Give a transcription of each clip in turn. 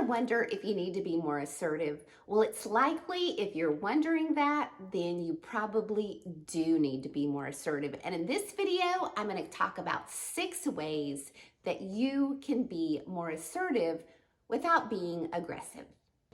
wonder if you need to be more assertive? Well, it's likely if you're wondering that, then you probably do need to be more assertive. And in this video, I'm going to talk about 6 ways that you can be more assertive without being aggressive.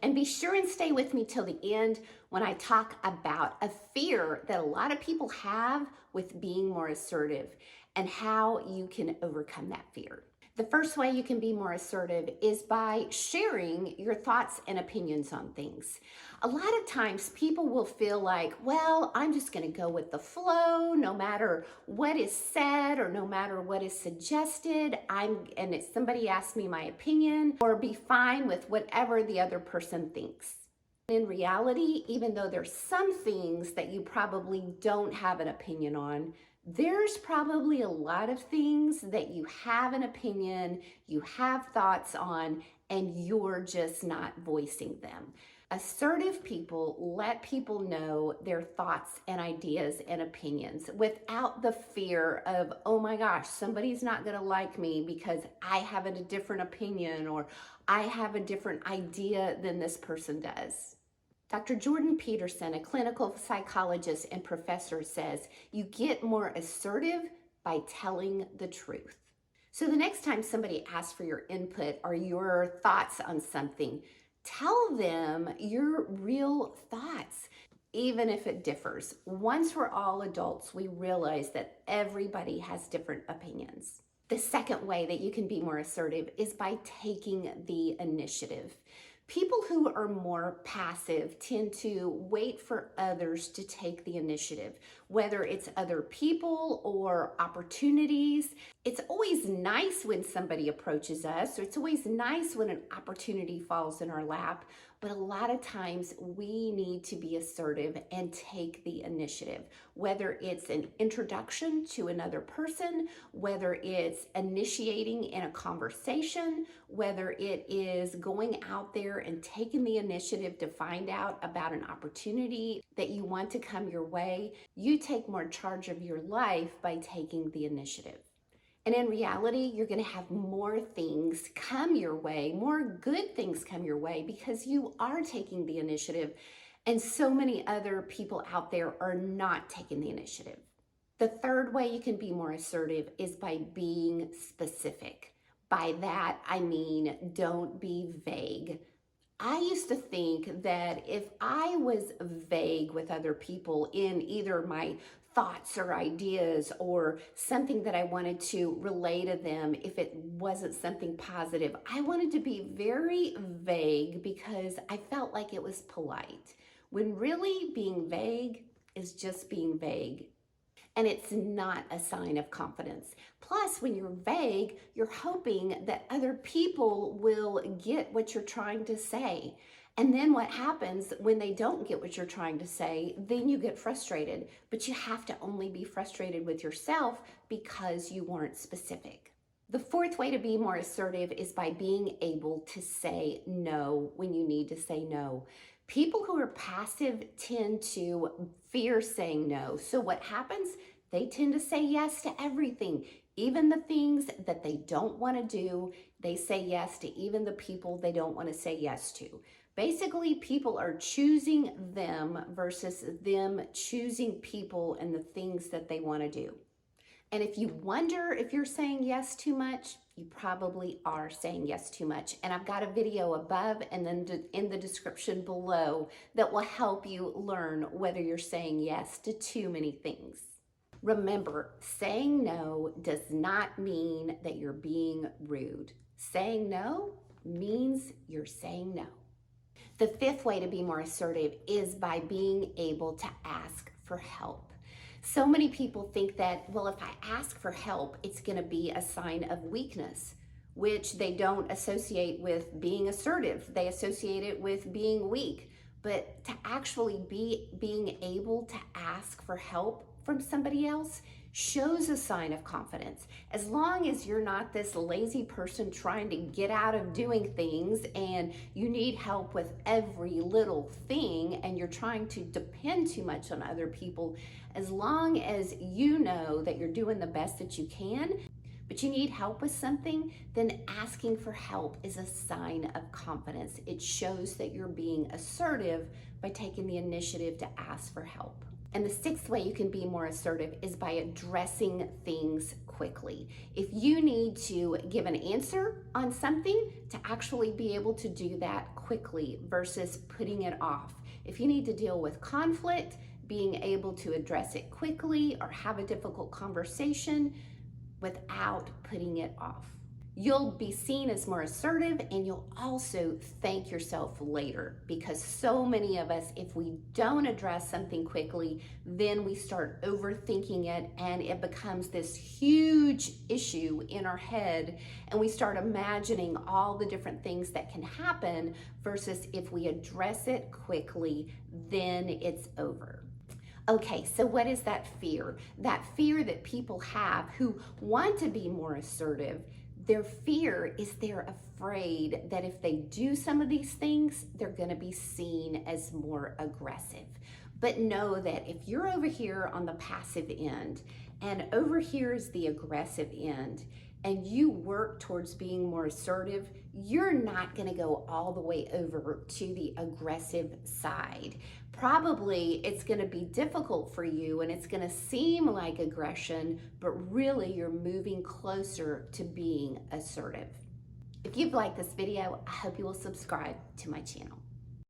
And be sure and stay with me till the end when I talk about a fear that a lot of people have with being more assertive and how you can overcome that fear. The first way you can be more assertive is by sharing your thoughts and opinions on things. A lot of times people will feel like, well, I'm just going to go with the flow no matter what is said or no matter what is suggested. And if somebody asks me my opinion, or be fine with whatever the other person thinks. In reality, even though there's some things that you probably don't have an opinion on, there's probably a lot of things that you have an opinion, you have thoughts on, and you're just not voicing them. Assertive people let people know their thoughts and ideas and opinions without the fear of, oh my gosh, somebody's not going to like me because I have a different opinion or I have a different idea than this person does. Dr. Jordan Peterson, a clinical psychologist and professor, says you get more assertive by telling the truth. So the next time somebody asks for your input or your thoughts on something, tell them your real thoughts, even if it differs. Once we're all adults, we realize that everybody has different opinions. The second way that you can be more assertive is by taking the initiative. People who are more passive tend to wait for others to take the initiative, whether it's other people or opportunities. It's always nice when somebody approaches us, or it's always nice when an opportunity falls in our lap, but a lot of times we need to be assertive and take the initiative, whether it's an introduction to another person, whether it's initiating in a conversation, whether it is going out there and taking the initiative to find out about an opportunity that you want to come your way. You take more charge of your life by taking the initiative. And in reality, you're going to have more things come your way, more good things come your way because you are taking the initiative and so many other people out there are not taking the initiative. The third way you can be more assertive is by being specific. By that, I mean, don't be vague. I used to think that if I was vague with other people in either my thoughts or ideas or something that I wanted to relay to them, if it wasn't something positive, I wanted to be very vague because I felt like it was polite. When really being vague is just being vague. And it's not a sign of confidence. Plus, when you're vague, you're hoping that other people will get what you're trying to say. And then what happens when they don't get what you're trying to say, then you get frustrated. But you have to only be frustrated with yourself because you weren't specific. The fourth way to be more assertive is by being able to say no when you need to say no. People who are passive tend to fear saying no. So what happens? They tend to say yes to everything. Even the things that they don't want to do, they say yes to even the people they don't want to say yes to. Basically, people are choosing them versus them choosing people and the things that they want to do. And if you wonder if you're saying yes too much, you probably are saying yes too much. And I've got a video above and then in the description below that will help you learn whether you're saying yes to too many things. Remember, saying no does not mean that you're being rude. Saying no means you're saying no. The fifth way to be more assertive is by being able to ask for help. So many people think that, well, if I ask for help, it's going to be a sign of weakness, which they don't associate with being assertive. They associate it with being weak. But to actually being able to ask for help from somebody else shows a sign of confidence. As long as you're not this lazy person trying to get out of doing things and you need help with every little thing and you're trying to depend too much on other people, as long as you know that you're doing the best that you can, but you need help with something, then asking for help is a sign of confidence. It shows that you're being assertive by taking the initiative to ask for help. And the sixth way you can be more assertive is by addressing things quickly. If you need to give an answer on something, to actually be able to do that quickly versus putting it off. If you need to deal with conflict, being able to address it quickly or have a difficult conversation without putting it off. You'll be seen as more assertive, and you'll also thank yourself later, because so many of us, if we don't address something quickly, then we start overthinking it and it becomes this huge issue in our head, and we start imagining all the different things that can happen, versus if we address it quickly, then it's over. Okay, so what is that fear? That fear that people have who want to be more assertive. Their fear is they're afraid that if they do some of these things, they're going to be seen as more aggressive. But know that if you're over here on the passive end and over here is the aggressive end, and you work towards being more assertive, you're not going to go all the way over to the aggressive side. Probably it's going to be difficult for you and it's going to seem like aggression, but really you're moving closer to being assertive. If you've liked this video, I hope you will subscribe to my channel.